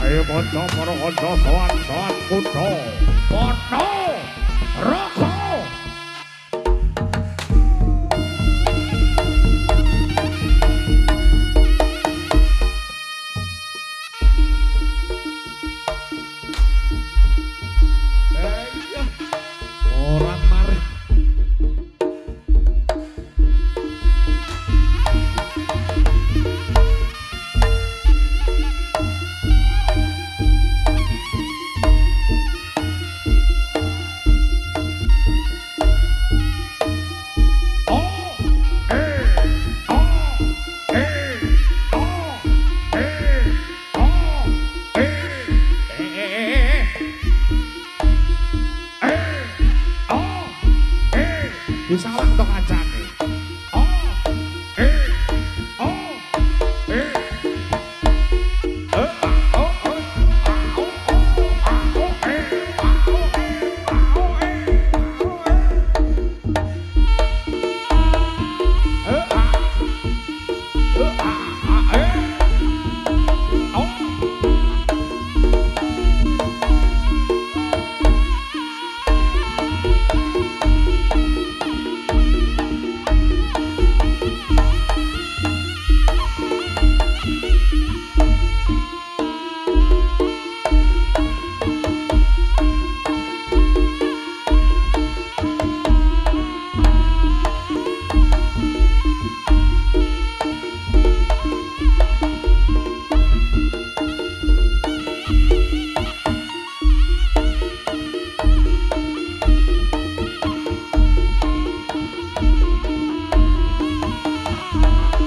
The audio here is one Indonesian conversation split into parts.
Ayo kanca para kanca sowan-sowan kutha. Padha raka. Orang mari. Disalang to kancane.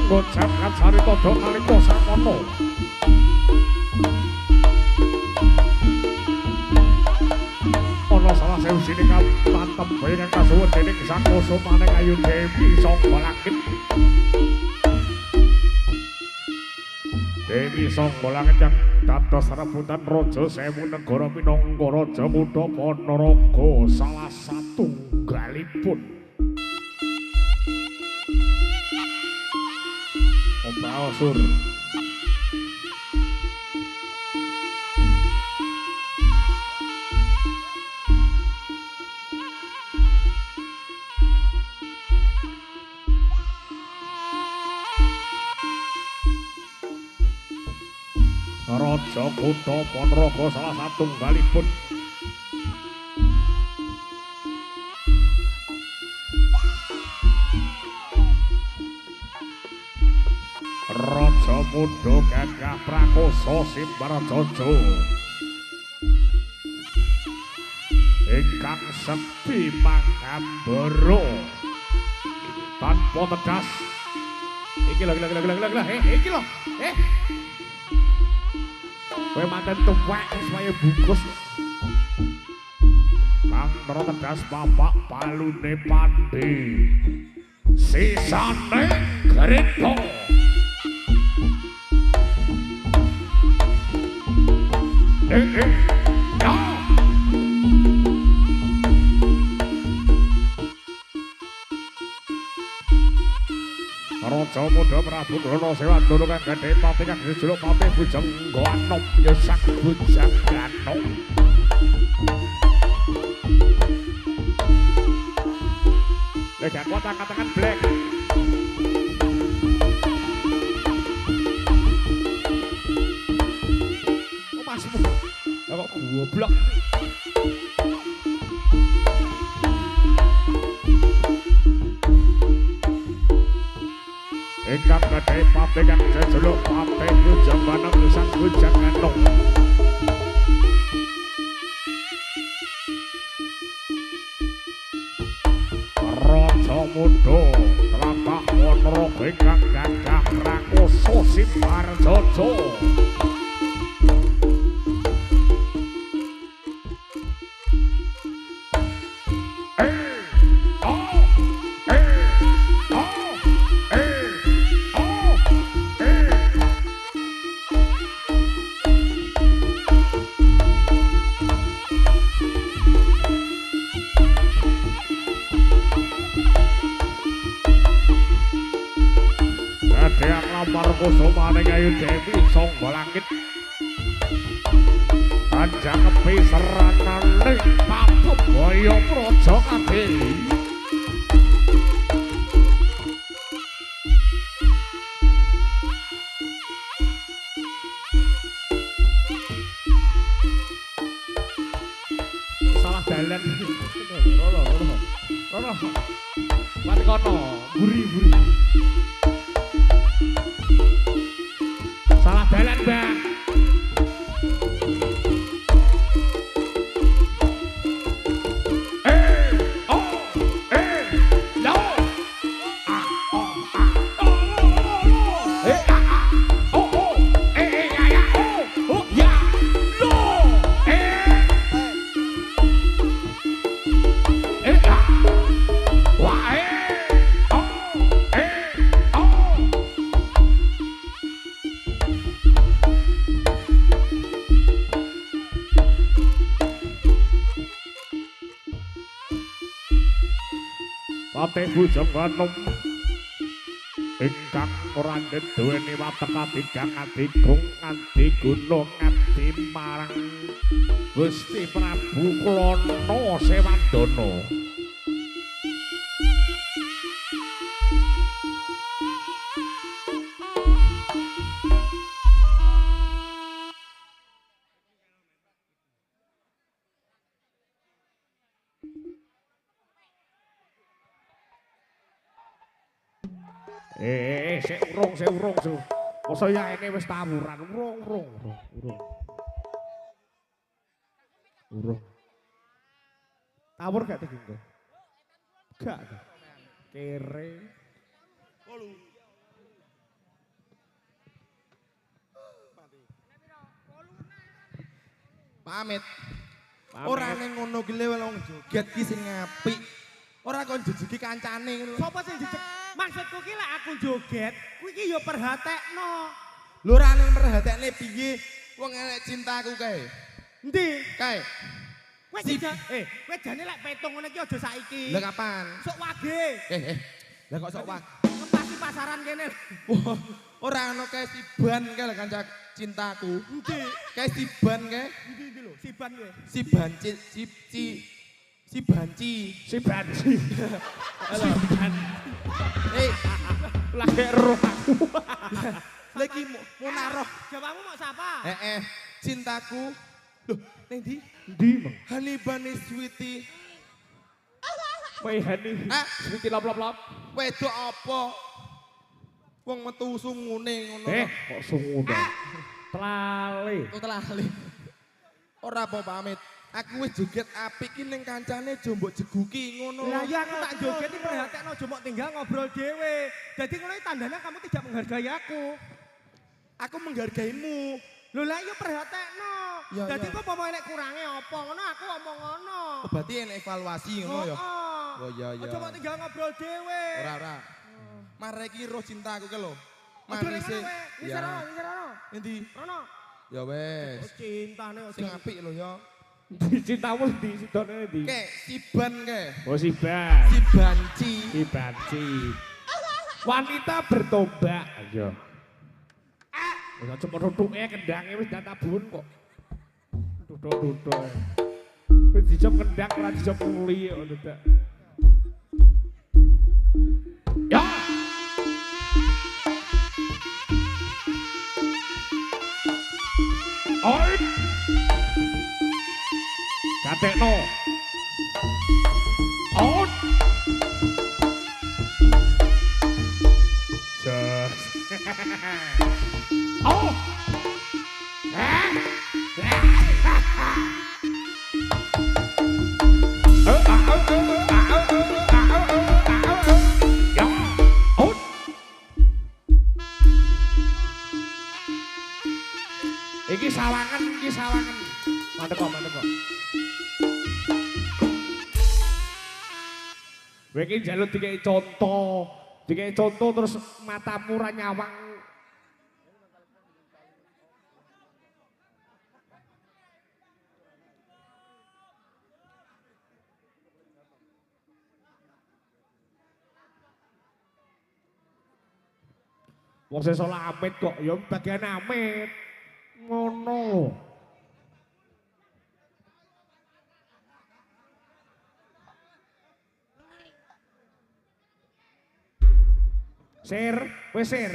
Gocapkan sari todo nalika samono. Ana salah sewujine kapantem bayangan kasuwun dening Sang Kusumaning Ayu Dewi Sangga Langit. Dewi Sangga Langit yang dados rebutan Raja Sewu Negara minangka Raja Muda Panaraga salah satunggalipun. Sur Raja Kutha Panaraga salah satunggalipun. Raja Muda Gagah Prakosa Simbarjojo ingkang sepi mangambara tanpa tedas. Iki lho iki lho kowe manten tuwek supaya bungkus kang tedas bapak palune pandi sisane gerito. Raja Muda Prabu Dranasewa nulungan gede pati kang dijuluk pati Bujang Ganom ya sak Bujang Ganom. Lek gak kuat angkat-angkat blek. Oh masmu. Lah kok goblok. Ingkang gede pati kang dijuluk pati Bujang Ganom ya sak Bujang Ganom. Raja Muda tlatah Panaraga ingkang Gagah Prakosa Simbarjojo. Kusumaning Ayu Dewi Sangga Langit Banjang piseranane Pakebaya Praja Kadeli. Salah dalan. Rono. Mati kono, buri. Salah dalan, Mbak. Patih Bujang Wanom ingkang ora duweni watek katigang adigung adi gunung adi marang Gusti Prabu Kulana Sewandana. Sik urung. Masa yaene wis tawuran, urung. Tawur gak tinggal? Gak. Kere. Pamit. Ora ning ngono ki le wong joget ki sing apik. Ora kon jejuki kancane ngono. Sopo sing jejeg? Maksudku ki lek aku joget, kuwi ki yo perhatekno. Lho ora ning perhatekne piye? Wong elek cintaku kae. Endi? Kae. Kowe kowe jane lek petung ngene iki aja saiki. Lah kapan? Sok wage. Lah kok sok wage? Ngepasi pasaran kene. Wah, ora ono kae siban kae lho kanca cintaku. Endi? Kae siban kae. Endi lho, siban kowe. Si banci. Lagi roh aku. Lagi mau naruh. Jawamu mau sapa? Cintaku. Loh, ning ndi? Ndi, Mang? Honey bunny sweetie. Wei Hani. Sweetie lap. Wedok apa? Wong metu sungune ngono. Kok sungu ta? Telale. Telali. Ora apa pamit. Aku wis joget apik ki ning kancane aja mbok jeguki ngono. Lah ya aku tak joget iki perhatekno aja mok tinggal ngobrol dhewe. Dadi ngono iki tandanya kamu tidak menghargai aku. Aku menghargaimu. Lho lah iya perhatekno. Ya, Dadi ya. kok apa enek kurange apa ngono aku omong ngono. Oh, berarti enek evaluasi ngono ya. Oh iya. Aja mok tinggal ngobrol dhewe. Ora. Mare iki roh cintaku ke lho. Aja Manise. Wis rono. Endi? Rono. Ya wis. Cintane Sing apik lho ya. Cintamu di sidone ndi? Kek siban ke. Oh Siban. Si banci. Banci. Wanita bertombak. Ayo. Ora cuma tutuke kendange wis databun kok. Duduk. Wis dijop kendang ora dijop muli ngono ta. Ya. Oi. Katekno. Out. Just. Oh. Iki sawangan. Mantep kok. Kowe iki njaluk dikai contoh terus matamu ra nyawang. Wong sesuk amit kok ya bagian amit. Ngono lho. Sir, wis sir.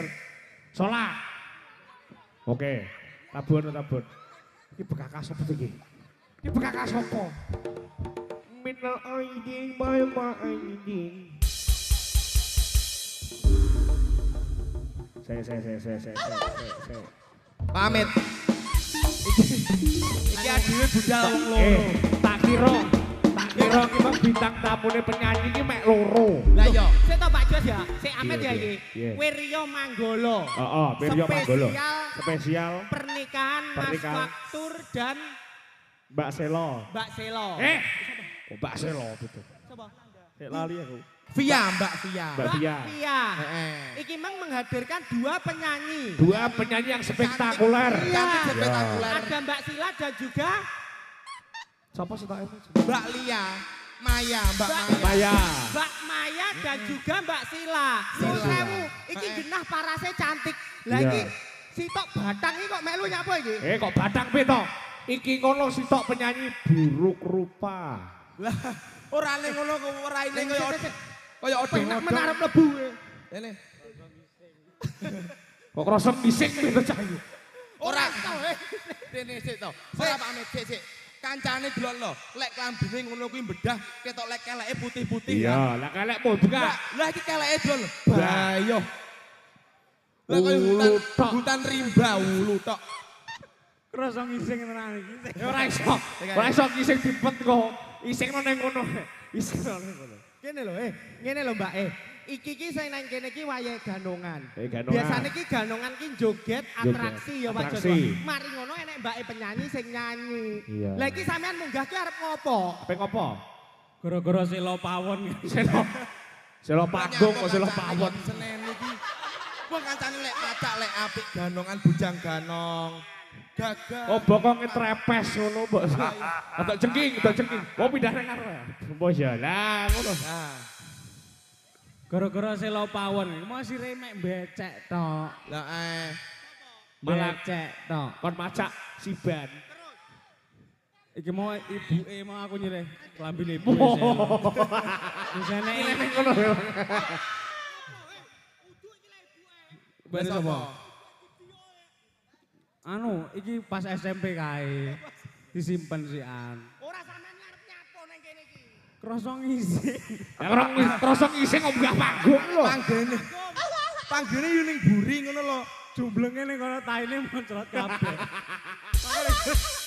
Salat. Oke. Tabun. Iki bekakas apa iki? Iki bekakas apa? Minal aidin wal aidin. Saya. Pamit. Iki adewe budal wong loro. Tak kira ki bang bintang tamune penyanyi iki mek loro. Lah iya. Sik to Pak Jos ya, sik Amet ya iki. Iya. Wirya Manggala. Heeh, Wirya Manggala. Spesial Pernikahan Mas Faktur dan Mbak Selo. Mbak Selo. Oh, Mbak Selo betul. Coba. Sik lali aku. Mbak Via. Mbak Via. Heeh. Iki memang menghadirkan dua penyanyi. Dua penyanyi yang spektakuler. Cantik spektakuler. Ada Mbak Sila dan juga Siapa setak ini? Mbak Lia, Mbak Maya. Maya. Mbak Maya dan juga Mbak Sila. Nuwun Sila. sewu, iki genah parase cantik. Lah Iya. iki sitok batang iki kok melu nyapa iki? Kok badang peto? Iki ngono sitok penyanyi buruk rupa. Lah ora ning ngono kok ora ini kaya Penak odong-odong. menarep lebu. Ini. Kok krosok bising peto cah iki. Ora Dene sik to. Ora pamit sik. Kancane delok lho, lek klambine ngono kuwi bedah ketok lek keleke putih-putih. Iya, lah kelekmu buka. Lah iki keleke delok lho. Bayo. Lah kaya Ulu tok. hutan rimba ulu tok. Krasa ngising tenan iki. Ya ora iso kising dipet kok. Ising nang ngono. Ising nang ngono. Kene lho, ngene lho Mbak Iki ki sing nang kene iki wayahe ganongan. Ganongan. Biasane ki ganongan ki joget atraksi ya Pak atraksi. Jono. Mari ngono enek mbake penyanyi sing nyanyi. Iya. Lah iki sampean munggah ki arep ngopo? Apa ngopo? Gara-gara selo pawon. Selo panggung kok selo pawon. Senen iki. Wong kancane lek macak lek apik ganongan bujang ganong. Gagal. Oh bokonge trepes ngono mbok. Atok jengking. Oh pindah nang karo ya. Mbok ya. Lah ngono. Nah, Gara-gara selo pawon. Masih remek becek tok. lah Malah Becek tok. kon macak siban. Iki mau ibuke mau aku nyilih klambine ibu selo. Disene Ini nang ngono. wis Bener apa? apa? Anu, iki pas SMP kae. Disimpen sian. Ora sampean ngarep nyapo nang kene iki. Krasa ngisi. Ya orang krosok ising munggah panggung lho. Panggene yo ning buri ngono lho. Jumblenge ning kono taine moncrot kabeh.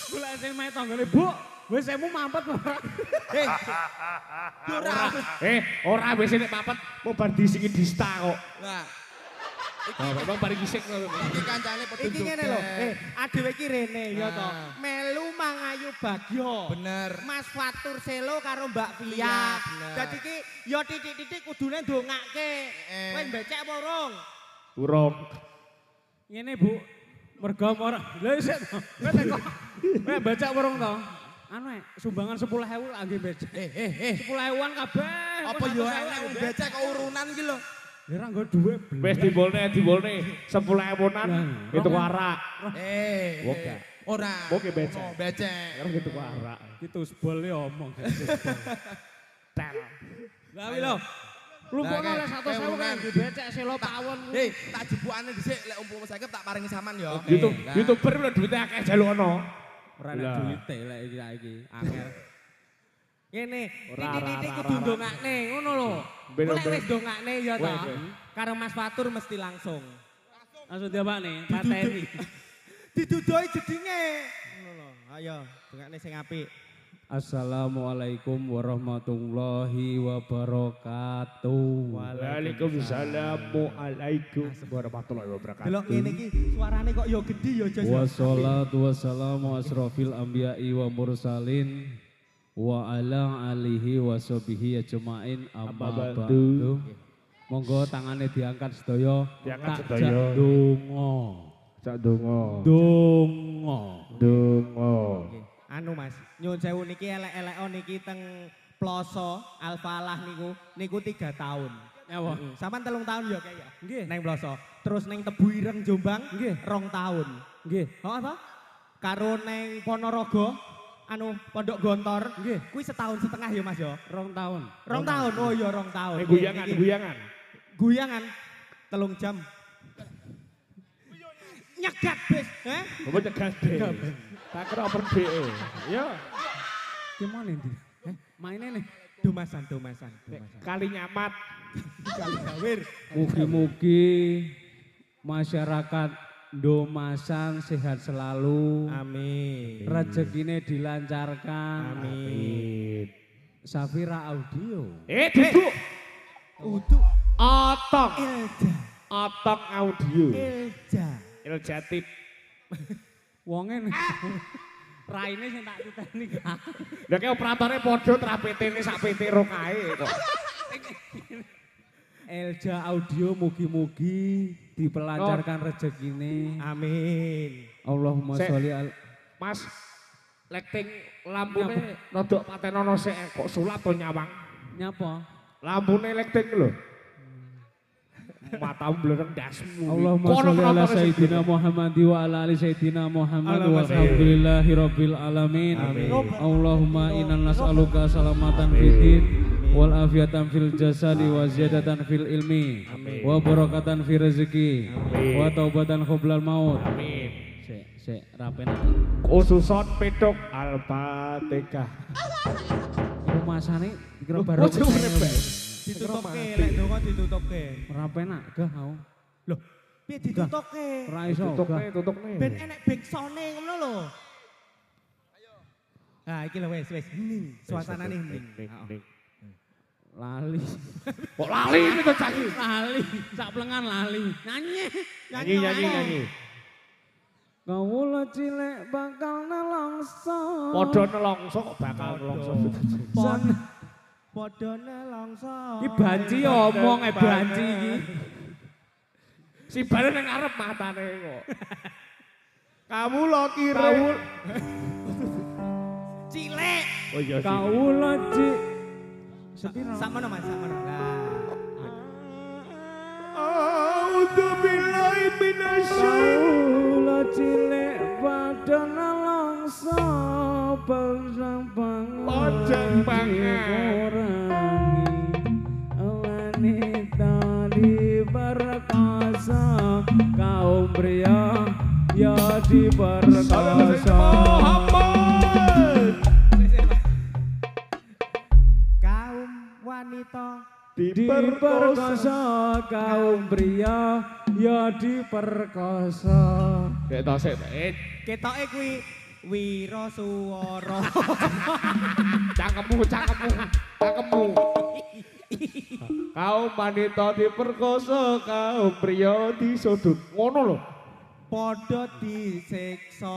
Kula sing main tanggane, "Bu, wis semu mampet ora?" Yo ora. Ora wis nek papet mau bar disingi dista kok. Lah, Oh, memang bar gisik lho. iki kancane padha Iki ngene lho, adewe iki rene ya to. Nah. Melu Mangayu Bagyo. bener. Mas Fatur Selo karo Mbak Via. Iya, bener. Dadi iki ya titik-titik kudune ndongake. Kowe becek apa urung? Urung. Ngene Bu, mergo ora. Lha isih to. Kowe teko. Kowe baca urung to? Anu sumbangan 10.000 lagi becek. 10.000-an kabeh. Apa yo enek wong becek kok urunan iki lho. Ya ora nggo dhuwit. Wis dibolne 10.000-an Nah, itu rong- warak. Oke. Ora. Oke, becek. Oh, becek. Sekarang gitu warak. Itu sebel ya omong. Tel. Lah wi lho. Lumpukno Lah, oleh 100.000 kan dibecek selo pawon. Tak jebukane dhisik lek umpama saiki tak paringi sampean yo. YouTuber lho duwite akeh jaluk ono. Ora ana Lah. duwite lek iki angel. Ngene, Ora, titik-titik ora, kudu ora. ndongakne, ngono lho. Ben- Lek wis ndongakne ya to. Wes. Karo Mas Fatur mesti langsung. Langsung diapane? Pateni. Didudoi jedinge. Ngono lho. Ayo, ndongakne sing apik. Assalamualaikum warahmatullahi wabarakatuh. Waalaikumsalam warahmatullahi wabarakatuh. Delok ngene iki suarane kok ya gedhi ya Jos. Wassalatu wassalamu asrofil anbiya'i wa mursalin wa ala alihi wa sahbihi ajmain amma Amma ba'du. ba'du. Monggo tangane diangkat sedaya. Diangkat Tak sedaya. jak donga. Cak donga. Donga. Donga. Anu Mas, nyuwun sewu niki elek-elekon niki teng Ploso Al-Falah niku 3 tahun. Nyawa. Sampeyan 3 tahun ya kayak ya. Nggih. Neng Ploso. Terus neng Tebu Ireng Jombang Nggih. 2 tahun. Nggih. Oh apa? Karo neng Ponorogo anu Pondok Gontor Nggih. kuwi 1,5 tahun ya Mas ya. 2 tahun. 2 tahun. Oh iya 2 tahun. Guyangan, Niki guyangan. Guyangan. 3 jam. Nyegat bis, Apa cegas deh. Tak kira perdek. Ya, Gimana ini? Mainnya nih. Dumasan. kali nyamat. Kali gawir. Mugi-mugi masyarakat Domasan sehat selalu. Amin. Rezekine dilancarkan. Amin. Safira Audio. Duduk. Udu Otok. Elja. Otok audio. Elja. Iljatip. Wonge nih. Raine sing tak titeni gak. Lah ki operatornya padha trapetene sak PT ro kae kok. Elja Audio mugi-mugi dipelancarkan rezekine. Amin. Allahumma Sek. sholli al Mas, lighting lampune rodok patenono sik kok sulap to nyawang. nyapa? Lampune lighting lho. Matamu blereng dasmu. Allahumma Kono sholli ala penontonnya sayyidina segini. Muhammad wa ala ali sayyidina Muhammad Allahumma walhamdulillahi rabbil alamin. Amin. Allahumma inna nas'aluka salamatan fid din wal afiatan fil jasadi wa ziyadatan fil ilmi wa barakatan fi rezeki wa taubatan qoblal maut. Amin. Sek rapen. Khususon petuk Al-Fatihah. Rumasane kira Oh, baru jauh rebek. Ditutupke, lek donga ditutupke. rapen gah au. Loh, piye ditutupke? Ora iso gah. Tutupne. Ben enek backsone ngono lho. Nah, iki lho wis hening. Suasanane hening. Lali. Kok lali ini to caki? Lali, sak plengan lali. Nyanyi. Nyanyi. Kawula cilek bakal nelongso. Padha nelongso kok bakal nelongso. Padha nelongso. Iki banci omong banci iki. Si bale ning ngarep matane kok. Kamu lo kirim. Cilek. Oh iya sih. Kawula cik. Sepiro? Sakmono Mas, sakmono. Lah. A'udzubillahi Kawula cilek padha nelongso perang Ojek kurangi wanita diperkosa kaum pria ya diperkosa. Kaum wanita Diperkosa kaum pria ya diperkosa. Kayak tasik. ketoke kuwi Wira Suwara. Cangkemmu. Kaum wanita diperkosa, kaum pria disodot. Ngono lho. Padha disiksa.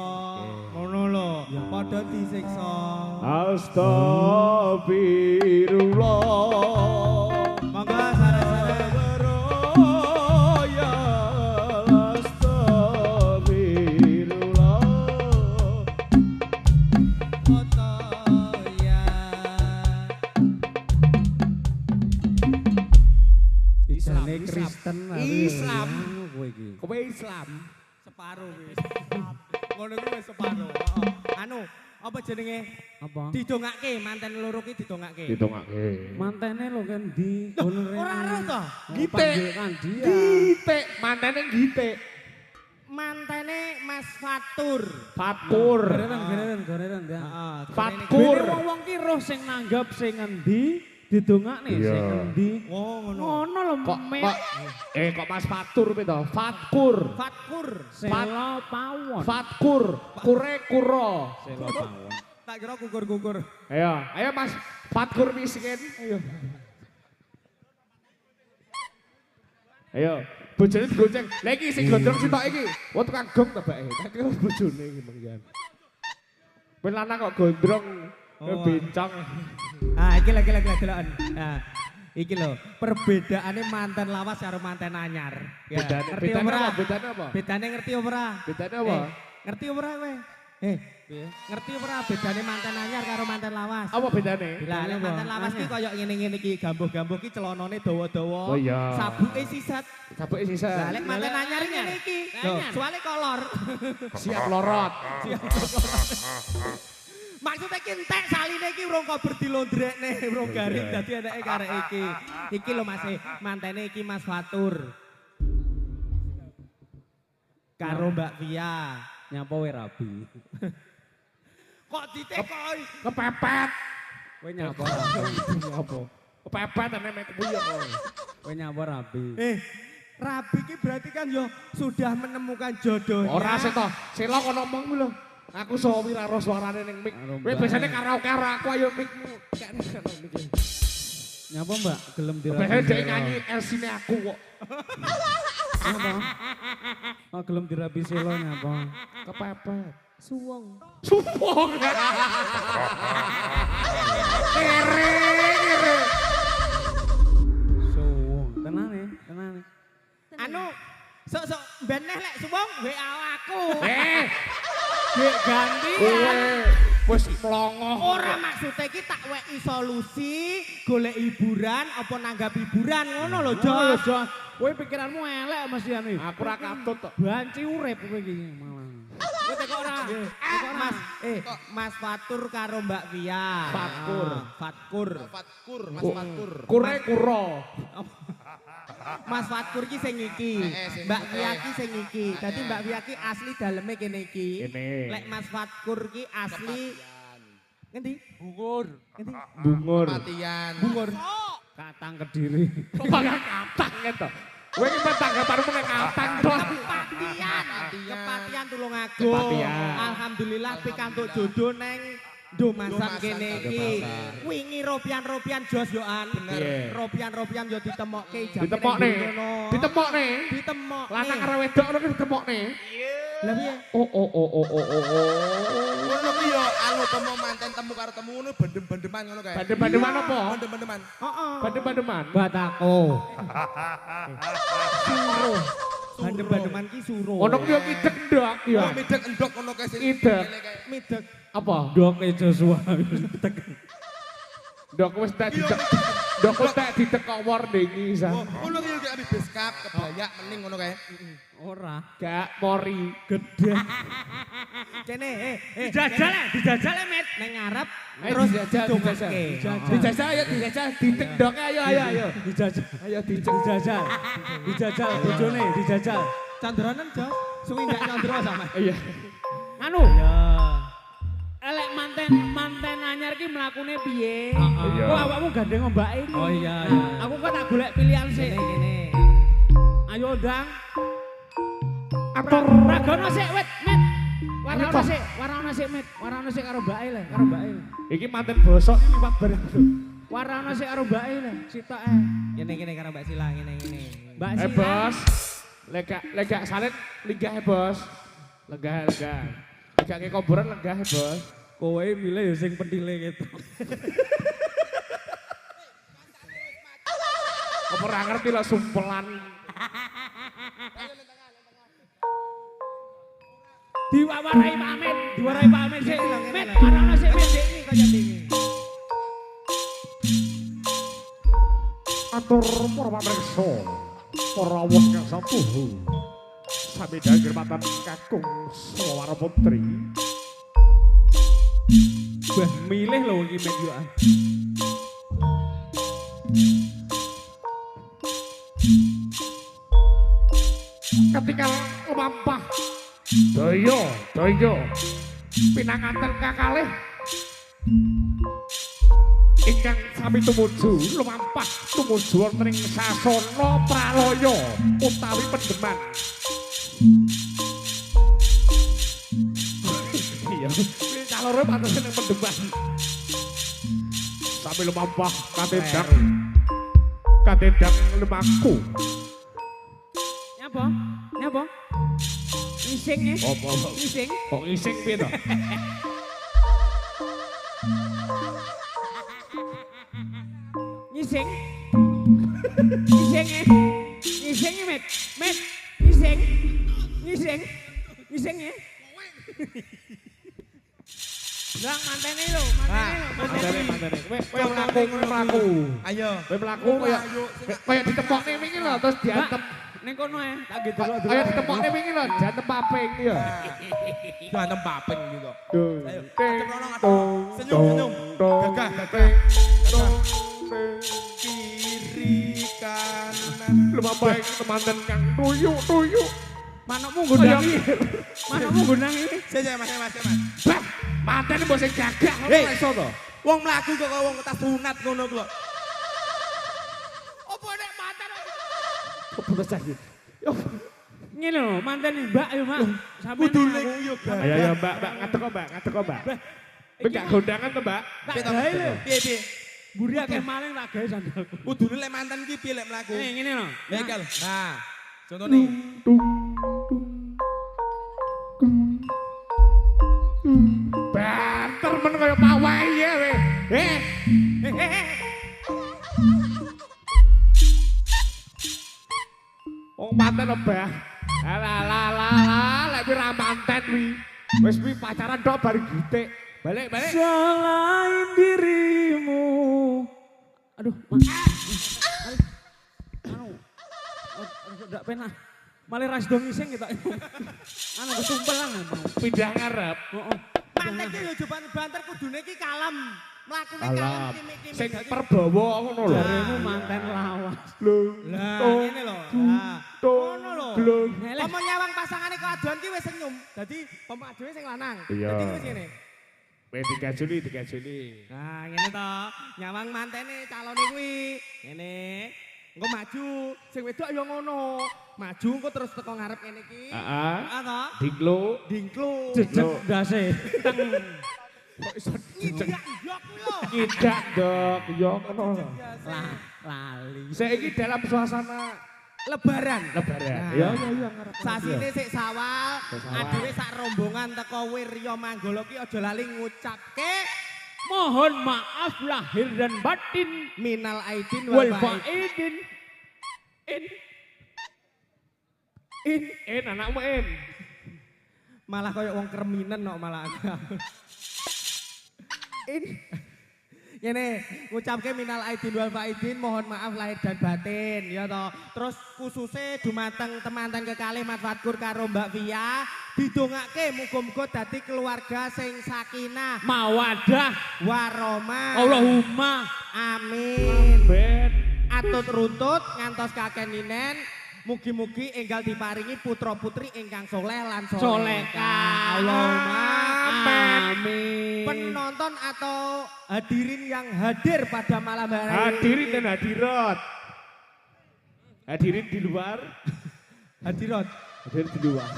Ngono lho, padha disiksa. Astagfirullah. Monggo sare-sare. Foto ya. Isane Kristen Islam. kowe iki. Kowe Islam. Separuh wis. Ngono kuwi wis separuh. Heeh. Anu, apa jenenge? Apa? Didongake manten loro ki didongake. Ditongake. Mantene lho kan di golere. Ora roh to? Gitik. Kan dia. Gitik, mantene gitik. Mantene Mas Fatur. Fatkur. Goreran ya. Heeh. Fatkur. Bene wong-wong ki roh sing nanggap sing endi didongakne Iya. sing endi. Oh ngono. Ngono lho Kok Mek. kok Mas Fatur kuwi to? Fatkur. Fatkur. Sela pawon. Fatkur. Kure kuro. Sela pawon. Tak kira gugur-gugur. Ayo Mas Fatkur miskin. Ayo. Bojone digoceng. Lah iki sing gondrong sitok iki. Wah tukang gong ta bake. Tak kira bojone iki mengkian. Ben lanang kok gondrong. Bencong. Ah iki lagi deloken. Nah, iki lho, perbedaane manten lawas karo manten anyar. Ya, ngerti Bedane ora? apa? Bedane apa? Bedane ngerti ora? Bedane apa? Ngerti ora kowe? Ngerti ora bedane manten anyar karo manten lawas? Apa bedane? Lah nek manten lawas ki koyo ngene-ngene iki, gambuh-gambuh ki celanane dawa-dawa. Oh iya. Sabuke sisat. Sabuke Lah sisa. nek manten anyar ngene iki. Lho, soalé kolor. Siap lorot. Maksudnya ki entek saline iki urung kober dilondrekne, urung garing dadi eneke karek iki. Iki lho Mas, mantene iki Mas Fatur. karo Mbak Via. Nyapa wae rabi. Kok ditekoi? Kepepet. Kowe nyapa? Apa? Kepepet ane mek kuwi kok. Kowe nyapa rabi. Rabi ki berarti kan yo sudah menemukan jodohnya. Ora sih toh, selo kono ngomong kuwi lho. Aku sawi karo suarane ning mik. Karo Kowe Mbak. biasane karaoke karo aku ayo mikmu. Kan iki. Nyapa Mbak? Gelem dirabi. Biasane dhek nyanyi elsine aku kok. Nyapa? Oh gelem dirabi selo nyapa? Kepepet. Suwong. Sumpah. Kere. Suwung. Tenane, tenane. Anu, sok-sok beneh lek suwong WA aku. Dek Gantian. Wis mlongo. Ora maksudnya ki tak weki solusi, golek hiburan apa nanggap hiburan ngono lho, Jos. Kowe pikiranmu elek mesti anu. Aku ora katut kok. Banci urip kowe iki malah. Kowe teko ora? Mas, Mas Fatur karo Mbak Via. Fatkur. Fatkur. Fatkur, Mas Fatkur. Kure kuro. Mas Fatkur ki sing iki. Sing Mbak iki. Via ki sing iki. Dadi Mbak Via ki asli daleme kene iki. Kene. Lek Mas Fatkur ki asli ngendi? Bungur. Ngendi? Bungur. Matian. Bungur. Katang Kediri. Kok malah katang gitu. Kowe iki tanggapanmu nek katang toh. Kepatian Tulungagung. Kepatian. Alhamdulillah pikantuk jodoh neng Domasan Domasan, kene Kak. iki. Domasan. Wingi ropian-ropian jos yoan. Iya. Ropian-ropian yo ditemokke jam Ditemokne. Ditemokne. Ditemok. Lanang karo wedok ngono ki ditemokne. Lah piye? Oh. Ngono ki yo anu temu manten temu karo temu ngono bendem-bendeman ngono kae. Bandem-bandeman apa? Bendem-bendeman. Heeh. Bandem-bandeman. Batako. Suruh. Bandem-bandeman ki suruh. Ono ki yo kidek ndok ya. Oh midek endok ngono kae sing. Idek. ngene kae. mideg. Apa? Dok Joshua. Dok wis tak didek. Dok wis tak didek kok warningi sa. Oh, ngono ki yo kayak abis beskap kebaya mening ngono kae. Ora. Gak mori. Gede. Kene Dijajal Met. neng ngarep Ayo terus dijajal, dongake. Dijajal ayo dijajal didek dok ayo. Dijajal. Ayo didek. Dijajal bojone dijajal. Candranen Jos, suwi ndak nyandra sama. Iya. Anu. Ya. Elek manten anyar ki mlakune piye? Iya. Kok awakmu gandeng mbake iki? Oh iya. Aku kok tak golek pilihan sik. Kene. Ayo ndang. Atur. Ragono sik wit, Met. Warana sik Met. Warana sik karo mbake le, karo mbake le. Iki manten bosok iki liwat bareng. Warana sik karo mbake le, sitok Kene karo Mbak Sila ngene. Mbak Eh Sila. bos. Lega salit lenggah bos. Lenggah. Lega ke kuburan lenggah bos. Kowe milih ya sing pentile gitu. Apa ora ngerti lah sumpelan. Diwawarai pamit sik. Met, warana sik Met. Kaya dingin. Atur para pamriksa. Para wong kang satuhu. Sami dagirmatan kakung Swara Putri. Bah milih lho iki Met yo. Ketika lumampah Daya pinanganten kakalih ingkang sami tumuju lumampah tumuju wonten ing sasana pralaya utawi pendeman. Iya, iki kaloro pantes ning pendeman. Sami lumampah katedang lemaku. Nyapa? Ising ya? Apa? Ising. Kok ising piye to? Ising. Ising ya? Ising ya Met. Met. Ising. Ising ya? Lang mantene lho, Mantene. Kowe mlaku. Ayo. Kowe mlaku kaya ditepokne wingi lho terus diantem. Ning kono ae, tak gitu lho. Kaya ditepokne wingi lho, diantem paping ya. Ganteng paping gitu. Ayo. Ting, Senyum. Gagah. Ting, Kiri kanan. lumampah temanten kang tuyuk. Manukmu gundangi. Manukmu gundangi. Sik Mas. Bah, manten mbok sing gagah ngono Hei. iso to. Wong mlaku kok wong tas sunat ngono ku lho. Apa nek manten? Apa saiki? Yo, Ngene lho, manten Mbak yo, Mak. Sampeyan Kudune aku. ku yo gak. ayo Mbak, ngadeg kok Mbak. Kowe gak gondangan to, Mbak? Tak gawe lho. Piye? Buri akeh maling tak gawe sandalku. Kudune lek mantan iki piye lek mlaku? Ngene lho. Ya iki lho. Nah, contone. Banter men kaya pawai ya we. Wong manten Mbah. Alah, lek ora manten wi. Wis wi pacaran tok bar gitik. Balik. Selain dirimu. Aduh, Mak. Anu. Ndak penak. Malah ras do ngising kita. Anu kesumpelan Bang. Pindah ngarep. Heeh. Mantek ki yo joban banter kudune ki kalem. Mlakune kalem Alah, kimik-kimik. sing Dadi- perbawa ngono lho. Jaremu manten lawas. Lho. Lah, Oh, ngene lho. Lah, ngono lho. Glung. Apa nyawang pasangane keaduan ki wis senyum. Dadi pemak dhewe sing lanang. Iya. Dadi wis ngene. 3 Juli. Nah, ngene to. Nyawang mantene calone kuwi. Ngene. Engko maju, sing wedok ya ngono. Maju engko terus teko ngarep kene iki. Heeh. Heeh to. Diklo. Dingklu. Jejeg dase. Teng. Kok iso Iya, iya ku yo. Tidak, Dok. Ya ngono. Lah, lali. Saiki dalam suasana Lebaran. lebaran. Nah. Ya ngarep. Sasine sik sawal, Sawal. adewe sak rombongan teko Wirya Manggala ki aja lali ngucapke Mohon maaf lahir dan batin. minal aidin Wal wal faidin. faidin. In anakmu in. Malah koyo wong kreminen kok malah. Ngene, ngucapke minal aidin wal faidin, mohon maaf lahir dan batin, ya toh. Terus khususnya dumateng temanten kekalih Mat Fatkur karo Mbak Via, didongake muga-muga dadi keluarga sing sakinah, Mawadah. warahmah. Allahumma. Amin. Ben. Atut runtut ngantos kakek ninen, mugi-mugi enggal diparingi putra putri ingkang soleh lan Soleka. Allahumma Amin. penonton atau hadirin yang hadir pada malam hari ini. Hadirin dan hadirat. Hadirin di luar. Hadirat. Hadirin di luar.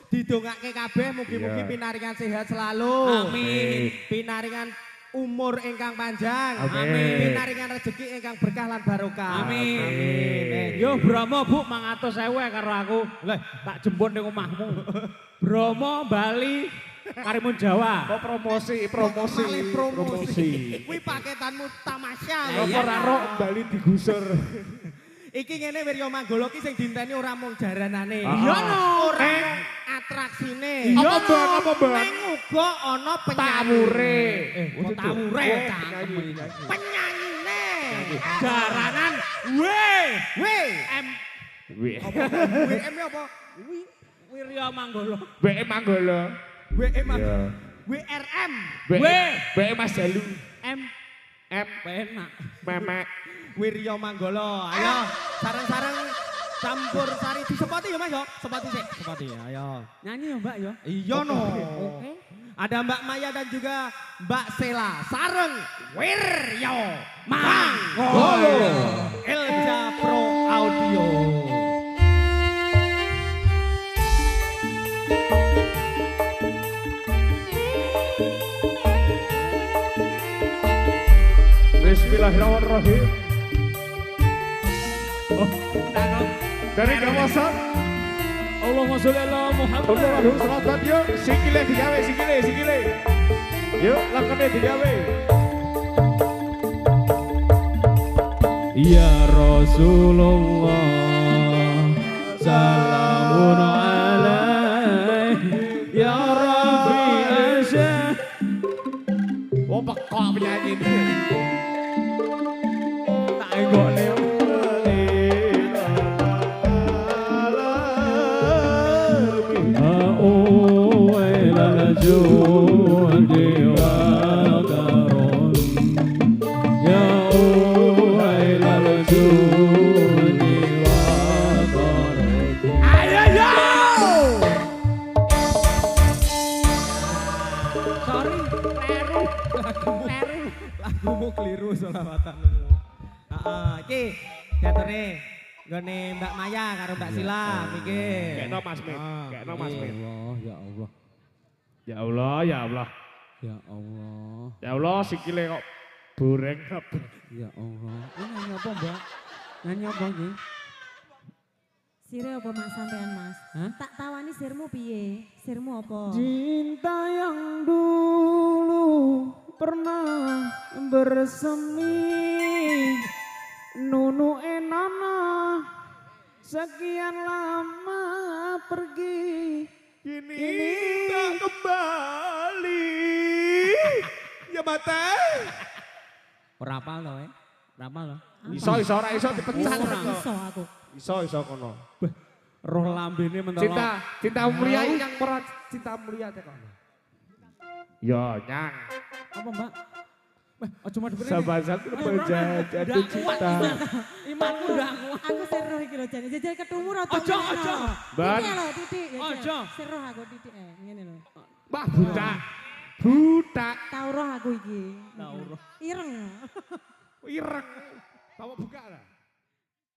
Didongake kabeh mugi-mugi Iya. pinaringan sehat selalu. Amin. Pinaringan umur ingkang panjang. Amin. Pinaringan rezeki ingkang berkah lan barokah. Amin. Amin. Yo Bromo Bu 500.000 karo aku. Lah tak jemput ning omahmu. Bromo Bali Karimun Jawa. Oh promosi. Malih promosi. Kuwi paketanmu tamasya. Apa raro Bali digusur. Iki ngene Wirya Manggala ki sing dinteni ora mung jaranane. Ah. Iya no, ora mung atraksine. Iya, Bang, apa, Bang? Ning uga ana Tawure. Oh, tawure. Oh, Cakep. penyanyi. Penyanyine. Jaranan weh. Weh. M Wih. Apa? WM apa? Wirya Manggala. BM Manggala. WM apa? Iya. WRM. BM Mas Jalu. M M. penak. Memek. Wirya Manggala. Ayo, sareng-sareng campur sari disepoti ya Mas yo. Sepoti sik. Sepoti ayo. Nyanyi ya Mbak ya. Iya no. Oke. Ada Mbak Maya dan juga Mbak Sela. Sareng Wirya Manggala. Elja Pro Audio. Bismillahirrahmanirrahim. Oh, tak Dari kawasan Allahumma sholli ala Muhammad. Allahumma sholatan yuk. Sikile digawe, sikile. Yuk, lakone digawe. Ya Rasulullah salamun alaih ya Rabbi asyah. Oh, pekok penyanyi ini. Tak enggokne. Ilal judi wal karam ya ilal judi wal karam keliru selawatanmu. Heeh, iki diaturne nggone Mbak Maya karo Mbak Sila mikir. Kekno Mas Mit, kekno Mas Mit. Ya Allah. Ya Allah, ya Allah. Ya Allah. Ya Allah sikile kok boreng kabeh. Ya Allah. Ini nyanyi apa, Mbak? Nyanyi apa iki? Sire apa Mas sampean Mas? Hah? Tak tawani sirmu piye? Sirmu apa? Cinta yang dulu pernah bersemi Nunu enana sekian lama pergi Kini tak kembali. Ya mate. Ora apal to, Ora apal to. Iso ora iso dipecah. Iso aku. Iso kono. roh lambene mentolo. Cinta mulia yang merat cinta mulia teh kono. Yo nyang. Apa, Mbak? Aja madhep rene. Sahabat berjalan jatuh cinta. Imanku ndak kuat. Aku seroh iki lho jane jajal ketemu rada. Aja. Ban. Iki lho titik. Aja. Seroh aku titik ngene lho. Mbah buta. Buta. Tau roh aku iki. Tau roh. Ireng. Ireng. Bawa buka lah.